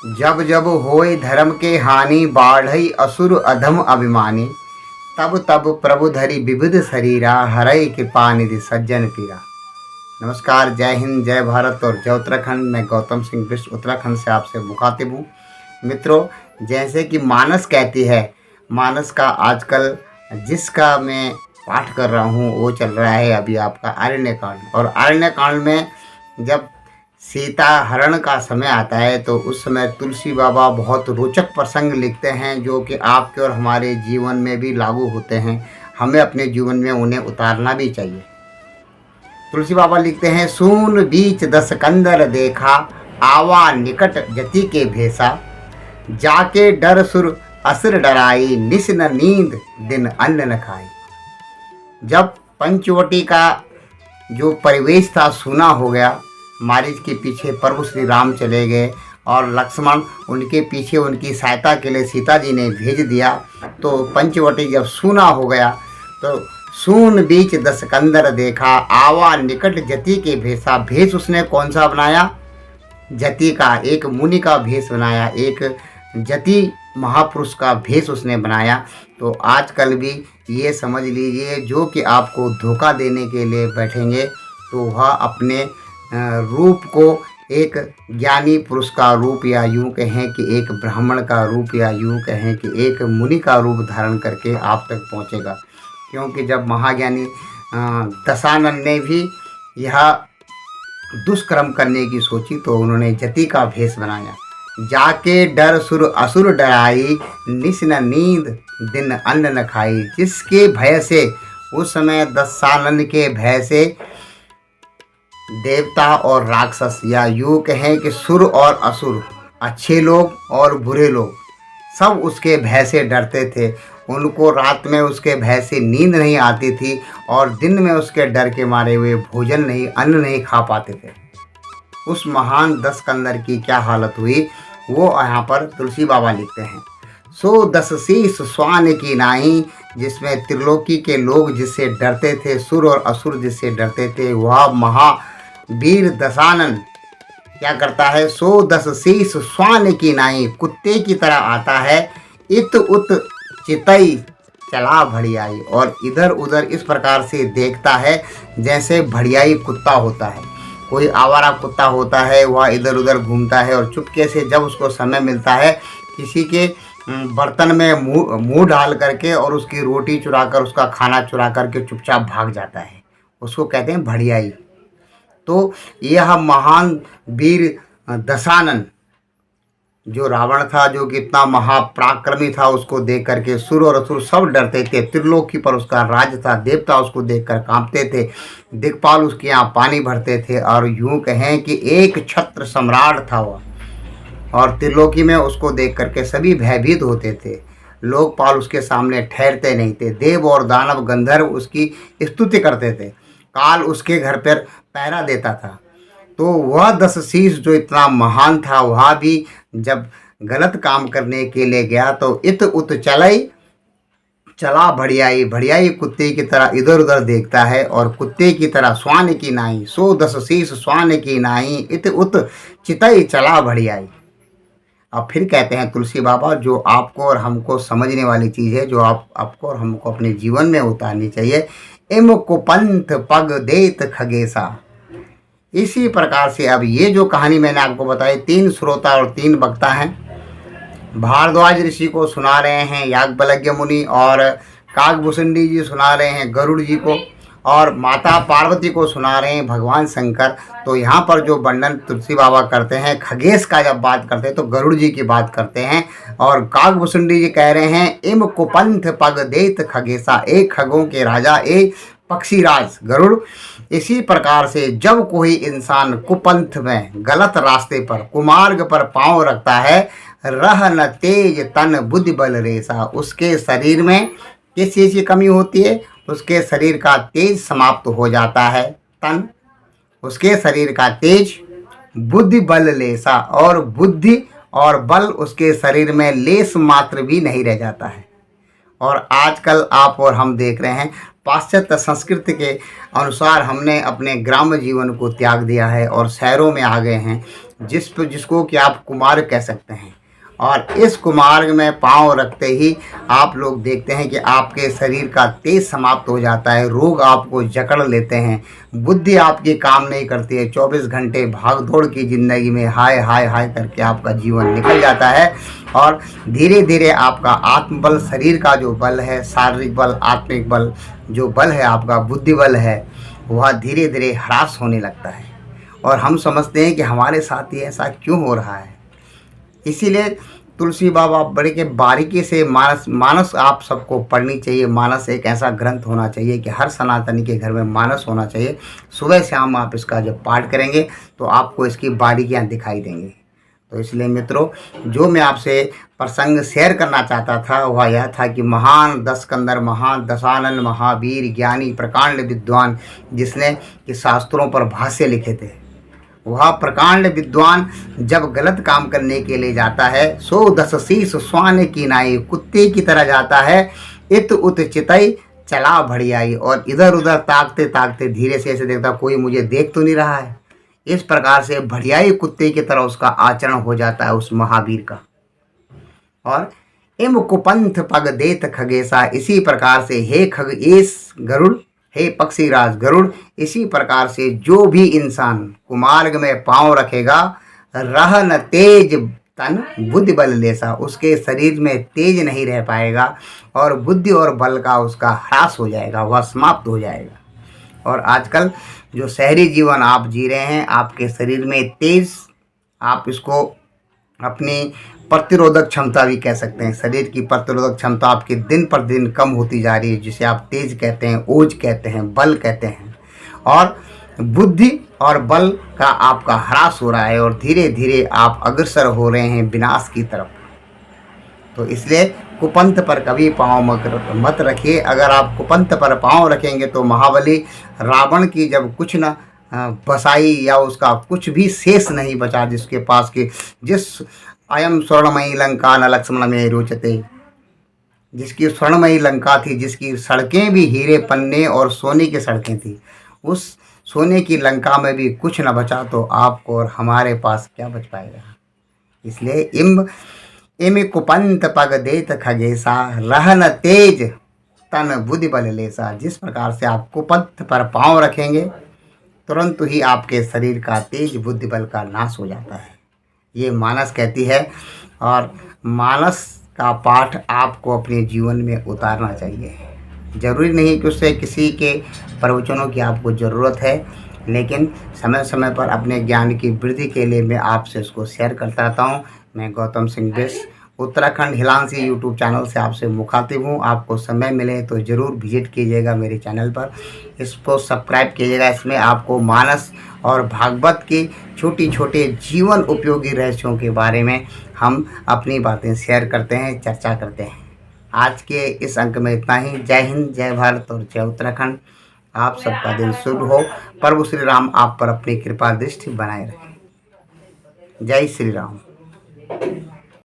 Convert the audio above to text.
जब जब होए धर्म के हानि बाढ़ई असुर अधम अभिमानी। तब तब प्रभु धरि विविध शरीरा हरय कृपा निधि सज्जन पीरा। नमस्कार, जय हिंद, जय भारत और जय उत्तराखंड। मैं गौतम सिंह बिष्ट उत्तराखंड से आपसे मुखातिब हूँ। मित्रों, जैसे कि मानस कहती है, मानस का आजकल जिसका मैं पाठ कर रहा हूँ वो चल रहा है अभी आपका आरण्य कांड। और आरण्य कांड में जब सीता हरण का समय आता है तो उस समय तुलसी बाबा बहुत रोचक प्रसंग लिखते हैं जो कि आपके और हमारे जीवन में भी लागू होते हैं। हमें अपने जीवन में उन्हें उतारना भी चाहिए। तुलसी बाबा लिखते हैं, सून बीच दस कंदर देखा, आवा निकट जति के भेसा, जाके डर सुर असुर डराई, निस न नींद दिन अन्न न खाई। जब पंचवटी का जो परिवेश था सूना हो गया, मारीच के पीछे प्रभु श्री राम चले गए और लक्ष्मण उनके पीछे उनकी सहायता के लिए सीता जी ने भेज दिया। तो पंचवटी जब सूना हो गया तो सून बीच दस कंदर देखा, आवा निकट जति के भेसा। भेष उसने कौन सा बनाया? जति का, एक मुनि का भेष बनाया, एक जति महापुरुष का भेष उसने बनाया। तो आजकल भी ये समझ लीजिए, जो कि आपको धोखा देने के लिए बैठेंगे तो वह अपने रूप को एक ज्ञानी पुरुष का रूप, या यूँ कहें कि एक ब्राह्मण का रूप, या यूँ कहें कि एक मुनि का रूप धारण करके आप तक पहुँचेगा। क्योंकि जब महाज्ञानी दशानन ने भी यह दुष्कर्म करने की सोची तो उन्होंने जति का भेष बनाया। जाके डर सुर असुर डराई, निस न नींद दिन अन्न न खाई। जिसके भय से, उस समय दशानन के भय से देवता और राक्षस, या यूँ कहें कि सुर और असुर, अच्छे लोग और बुरे लोग, सब उसके भय से डरते थे। उनको रात में उसके भय से नींद नहीं आती थी और दिन में उसके डर के मारे हुए भोजन नहीं, अन्न नहीं खा पाते थे। उस महान दस कंदर की क्या हालत हुई वो यहाँ पर तुलसी बाबा लिखते हैं। सो दस शीस स्वान की नाई, जिसमें त्रिलोकी के लोग जिससे डरते थे, सुर और असुर जिससे डरते थे, वह महावीर दशानन क्या करता है? सो दस शीस स्वान की नाई, कुत्ते की तरह आता है, इत उत चितई चला भड़ियाई। और इधर उधर इस प्रकार से देखता है जैसे भड़ियाई कुत्ता होता है। कोई आवारा कुत्ता होता है, वह इधर उधर घूमता है और चुपके से जब उसको समय मिलता है किसी के बर्तन में मुंह डाल करके और उसकी रोटी चुरा कर, उसका खाना चुरा करके चुपचाप भाग जाता है। उसको कहते हैं भड़ियाई। तो यह महान वीर दशानन जो रावण था, जो कि इतना महापराक्रमी था, उसको देख करके सुर और असुर सब डरते थे। त्रिलोकी पर उसका राज था, देवता उसको देखकर कांपते थे, दिक्पाल उसके यहाँ पानी भरते थे और यूँ कहें कि एक छत्र सम्राट था वह। और त्रिलोकी में उसको देख करके सभी भयभीत होते थे। लोकपाल उसके सामने ठहरते नहीं थे। देव और दानव गंधर्व उसकी स्तुति करते थे। काल उसके घर पर पहरा देता था। तो वह दस शीस जो इतना महान था, वह भी जब गलत काम करने के लिए गया तो इत उत चलई चला भड़ियाई। भड़ियाई कुत्ते की तरह इधर उधर देखता है और कुत्ते की तरह स्वान की नाई, सो दस शीस स्वान की नाई, इत उत चितई चला भड़ियाई। अब फिर कहते हैं तुलसी बाबा, जो आपको और हमको समझने वाली चीज़ है, जो आपको और हमको अपने जीवन में उतारनी चाहिए। इम कुपंथ पग देत खगेसा। इसी प्रकार से अब ये जो कहानी मैंने आपको बताई, 3 श्रोता और 3 वक्ता हैं। भारद्वाज ऋषि को सुना रहे हैं याज्ञवल्क्य मुनि, और काकभूषुंडी जी सुना रहे हैं गरुड़ जी को, और माता पार्वती को सुना रहे हैं भगवान शंकर। तो यहाँ पर जो वर्णन तुलसी बाबा करते हैं खगेश का, जब बात करते हैं तो गरुड़ जी की बात करते हैं। और काकभूषुंडी जी कह रहे हैं, इम कुपंथ पग देत खगेसा, एक खगों के राजा, एक पक्षीराज गरुड़। इसी प्रकार से जब कोई इंसान कुपंथ में, गलत रास्ते पर, कुमार्ग पर पांव रखता है, रह न तेज तन बुद्धि बल रेसा, उसके शरीर में किस चीज़ की कमी होती है? उसके शरीर का तेज समाप्त हो जाता है। तन, उसके शरीर का तेज, बुद्धि बल लेसा, और बुद्धि और बल उसके शरीर में लेस मात्र भी नहीं रह जाता है। और आजकल आप और हम देख रहे हैं पाश्चात्य संस्कृति के अनुसार हमने अपने ग्राम्य जीवन को त्याग दिया है और शहरों में आ गए हैं। जिसको कि आप कुमार्ग कह सकते हैं। और इस कुमार्ग में पाँव रखते ही आप लोग देखते हैं कि आपके शरीर का तेज समाप्त हो जाता है, रोग आपको जकड़ लेते हैं, बुद्धि आपकी काम नहीं करती है, 24 घंटे भाग दौड़ की ज़िंदगी में हाय हाय हाय करके आपका जीवन निकल जाता है। और धीरे धीरे आपका आत्मबल, शरीर का जो बल है, शारीरिक बल, आत्मिक बल, जो बल है आपका बुद्धि बल है, वह धीरे धीरे ह्रास होने लगता है। और हम समझते हैं कि हमारे साथ ही ऐसा क्यों हो रहा है। इसीलिए तुलसी बाबा बड़े के बारीकी से मानस आप सबको पढ़नी चाहिए। मानस एक ऐसा ग्रंथ होना चाहिए कि हर सनातनी के घर में मानस होना चाहिए। सुबह शाम आप इसका जब पाठ करेंगे तो आपको इसकी बारीकियां दिखाई देंगी। तो इसलिए मित्रों, जो मैं आपसे प्रसंग शेयर करना चाहता था वह यह था कि महान दशकंदर, महान दशानन, महावीर, ज्ञानी, प्रकांड विद्वान, जिसने कि शास्त्रों पर भाष्य लिखे थे, वह प्रकांड विद्वान जब गलत काम करने के लिए जाता है, सो 10 शीश स्वान की नाई, कुत्ते की तरह जाता है, इत उत चितई चला भड़ियाई। और इधर उधर ताकते ताकते धीरे से ऐसे देखता कोई मुझे देख तो नहीं रहा है। इस प्रकार से भड़ियाई कुत्ते की तरह उसका आचरण हो जाता है उस महावीर का। और इम कुपंथ पग देत खगेशा, इसी प्रकार से हे खगेश गरुड़, हे पक्षीराज गरुड़, इसी प्रकार से जो भी इंसान कुमार्ग में पांव रखेगा, रह न तेज तन बुद्धि बल लेसा, उसके शरीर में तेज नहीं रह पाएगा और बुद्धि और बल का उसका ह्रास हो जाएगा, वह समाप्त हो जाएगा। और आजकल जो शहरी जीवन आप जी रहे हैं, आपके शरीर में तेज, आप इसको अपनी प्रतिरोधक क्षमता भी कह सकते हैं, शरीर की प्रतिरोधक क्षमता आपकी दिन पर दिन कम होती जा रही है, जिसे आप तेज कहते हैं, ओज कहते हैं, बल कहते हैं। और बुद्धि और बल का आपका ह्रास हो रहा है और धीरे धीरे आप अग्रसर हो रहे हैं विनाश की तरफ। तो इसलिए कुपंथ पर कभी पाँव मत रखिए। अगर आप कुपंथ पर पाँव रखेंगे तो महाबली रावण की जब कुछ न बसाई या उसका कुछ भी शेष नहीं बचा, जिसके पास की जिस अयम स्वर्णमयी लंका न लक्ष्मण में रोचते, जिसकी स्वर्णमयी लंका थी, जिसकी सड़कें भी हीरे पन्ने और सोने की सड़कें थी, उस सोने की लंका में भी कुछ न बचा तो आपको और हमारे पास क्या बच पाएगा। इसलिए इम कुपंथ पग देत खगेशा, रहन तेज तन बुद्धि बल लेसा। जिस प्रकार से आप कुपंथ पर पाँव रखेंगे, तुरंत ही आपके शरीर का तेज बुद्धि बल का नाश हो जाता है, ये मानस कहती है। और मानस का पाठ आपको अपने जीवन में उतारना चाहिए। ज़रूरी नहीं कि उससे किसी के प्रवचनों की आपको ज़रूरत है, लेकिन समय समय पर अपने ज्ञान की वृद्धि के लिए मैं आपसे उसको शेयर करता रहता हूँ। मैं गौतम सिंह बिस उत्तराखंड हिलांसी यूट्यूब चैनल से आपसे मुखातिब हूँ। आपको समय मिले तो ज़रूर विजिट कीजिएगा मेरे चैनल पर, इसको सब्सक्राइब कीजिएगा। इसमें आपको मानस और भागवत की छोटी छोटे जीवन उपयोगी रहस्यों के बारे में हम अपनी बातें शेयर करते हैं, चर्चा करते हैं। आज के इस अंक में इतना ही। जय हिंद, जय भारत और जय उत्तराखंड। आप सबका दिन शुभ हो। प्रभु श्री राम आप पर अपनी कृपा दृष्टि बनाए रखें। जय श्री राम।